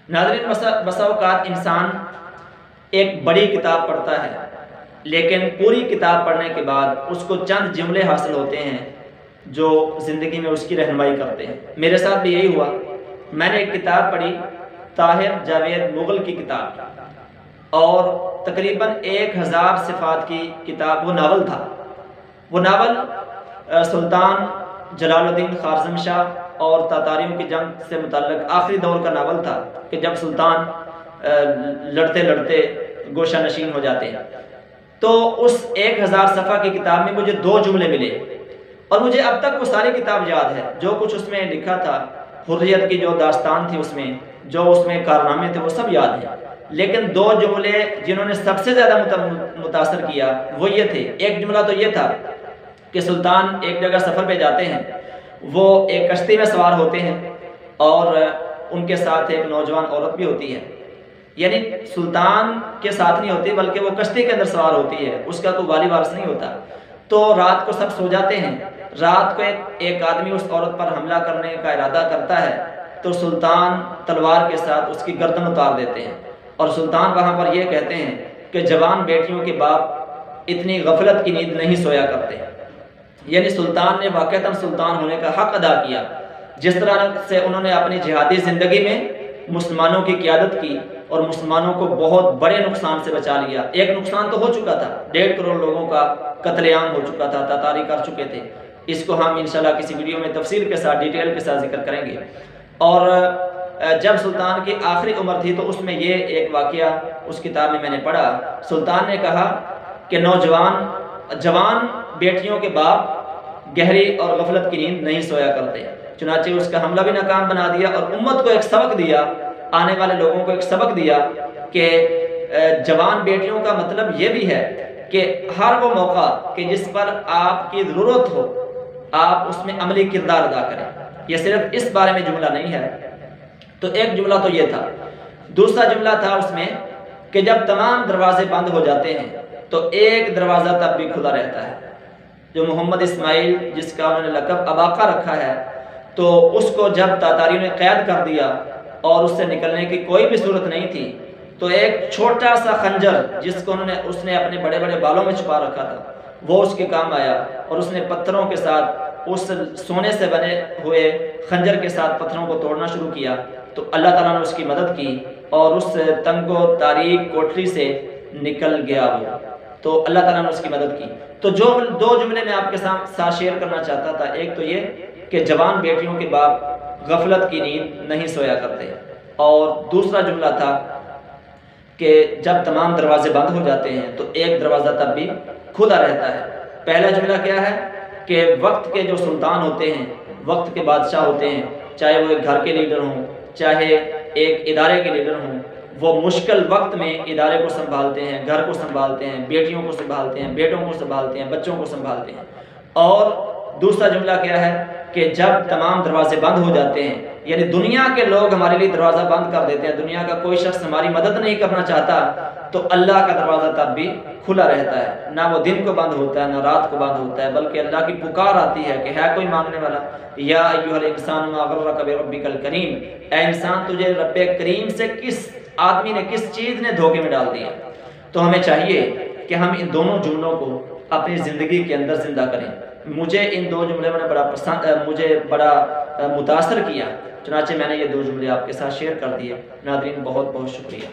ناظرین، بسا اوقات انسان ایک بڑی کتاب پڑھتا ہے، لیکن پوری کتاب پڑھنے کے بعد اس کو چند جملے حاصل ہوتے ہیں جو زندگی میں اس کی رہنمائی کرتے ہیں۔ میرے ساتھ بھی یہی ہوا۔ میں نے ایک کتاب پڑھی، طاہر جاوید مغل کی کتاب، اور تقریباً 1000 صفات کی کتاب، وہ ناول تھا۔ وہ ناول سلطان جلال الدین خوارزم شاہ اور تاتاریوں کی جنگ سے متعلق آخری دور کا ناول تھا، کہ جب سلطان لڑتے لڑتے گوشہ نشین ہو جاتے ہیں۔ تو اس 1000 صفحہ کی کتاب میں مجھے 2 جملے ملے، اور مجھے اب تک وہ ساری کتاب یاد ہے۔ جو کچھ اس میں لکھا تھا، حریت کی جو داستان تھی اس میں، جو اس میں کارنامے تھے، وہ سب یاد ہیں، لیکن 2 جملے جنہوں نے سب سے زیادہ متاثر کیا وہ یہ تھے۔ ایک جملہ تو یہ تھا کہ سلطان ایک جگہ سفر پہ جاتے ہیں، وہ ایک کشتی میں سوار ہوتے ہیں، اور ان کے ساتھ ایک نوجوان عورت بھی ہوتی ہے، یعنی سلطان کے ساتھ نہیں ہوتی بلکہ وہ کشتی کے اندر سوار ہوتی ہے، اس کا کوئی والی وارث نہیں ہوتا۔ تو رات کو سب سو جاتے ہیں، رات کو ایک آدمی اس عورت پر حملہ کرنے کا ارادہ کرتا ہے، تو سلطان تلوار کے ساتھ اس کی گردن اتار دیتے ہیں، اور سلطان وہاں پر یہ کہتے ہیں کہ جوان بیٹیوں کے باپ اتنی غفلت کی نیند نہیں سویا کرتے۔ یعنی سلطان نے واقعتاً سلطان ہونے کا حق ادا کیا، جس طرح سے انہوں نے اپنی جہادی زندگی میں مسلمانوں کی قیادت کی اور مسلمانوں کو بہت بڑے نقصان سے بچا لیا۔ ایک نقصان تو ہو چکا تھا، 1.5 کروڑ لوگوں کا قتل عام ہو چکا تھا، تاتاری کر چکے تھے۔ اس کو ہم انشاءاللہ کسی ویڈیو میں تفصیل کے ساتھ، ڈیٹیل کے ساتھ ذکر کریں گے۔ اور جب سلطان کی آخری عمر تھی تو اس میں یہ ایک واقعہ اس کتاب میں میں نے پڑھا۔ سلطان نے کہا کہ جوان بیٹیوں کے باپ گہری اور غفلت کی نیند نہیں سویا کرتے، چنانچہ اس کا حملہ بھی ناکام بنا دیا، اور امت کو ایک سبق دیا، آنے والے لوگوں کو ایک سبق دیا کہ جوان بیٹیوں کا مطلب یہ بھی ہے کہ ہر وہ موقع کہ جس پر آپ کی ضرورت ہو، آپ اس میں عملی کردار ادا کریں۔ یہ صرف اس بارے میں جملہ نہیں ہے۔ تو ایک جملہ تو یہ تھا۔ دوسرا جملہ تھا اس میں کہ جب تمام دروازے بند ہو جاتے ہیں تو ایک دروازہ تب بھی کھلا رہتا ہے۔ جو محمد اسماعیل، جس کا انہوں نے لقب اباقہ رکھا ہے، تو اس کو جب تاتاریوں نے قید کر دیا اور اس سے نکلنے کی کوئی بھی صورت نہیں تھی، تو ایک چھوٹا سا خنجر جس کو اس نے اپنے بڑے بڑے بالوں میں چھپا رکھا تھا، وہ اس کے کام آیا، اور اس نے پتھروں کے ساتھ، اس سونے سے بنے ہوئے خنجر کے ساتھ پتھروں کو توڑنا شروع کیا۔ تو اللہ تعالیٰ نے اس کی مدد کی اور اس تنگ و تاریک کوٹری سے نکل گیا وہ۔ تو اللہ تعالیٰ نے اس کی مدد کی۔ تو جو 2 جملے میں آپ کے ساتھ شیئر کرنا چاہتا تھا، ایک تو یہ کہ جوان بیٹیوں کے باپ غفلت کی نیند نہیں سویا کرتے، اور دوسرا جملہ تھا کہ جب تمام دروازے بند ہو جاتے ہیں تو ایک دروازہ تب بھی کھلا رہتا ہے۔ پہلا جملہ کیا ہے کہ وقت کے جو سلطان ہوتے ہیں، وقت کے بادشاہ ہوتے ہیں، چاہے وہ ایک گھر کے لیڈر ہوں، چاہے ایک ادارے کے لیڈر ہوں، وہ مشکل وقت میں ادارے کو سنبھالتے ہیں، گھر کو سنبھالتے ہیں، بیٹیوں کو سنبھالتے ہیں، بیٹوں کو سنبھالتے ہیں، بچوں کو سنبھالتے ہیں۔ اور دوسرا جملہ کیا ہے کہ جب تمام دروازے بند ہو جاتے ہیں، یعنی دنیا کے لوگ ہمارے لیے دروازہ بند کر دیتے ہیں، دنیا کا کوئی شخص ہماری مدد نہیں کرنا چاہتا، تو اللہ کا دروازہ تب بھی کھلا رہتا ہے۔ نہ وہ دن کو بند ہوتا ہے، نہ رات کو بند ہوتا ہے، بلکہ اللہ کی پکار آتی ہے کہ ہے کوئی مانگنے والا۔ یا ایھا الانسان ما غرک بربک الکریم، اے انسان تجھے رب کریم سے کس آدمی نے، کس چیز نے دھوکے میں ڈال دیا۔ تو ہمیں چاہیے کہ ہم ان دونوں جملوں کو اپنی زندگی کے اندر زندہ کریں۔ مجھے ان 2 جملے میں مجھے بڑا متاثر کیا، چنانچہ میں نے یہ 2 جملے آپ کے ساتھ شیئر کر دیے۔ ناظرین، بہت بہت شکریہ۔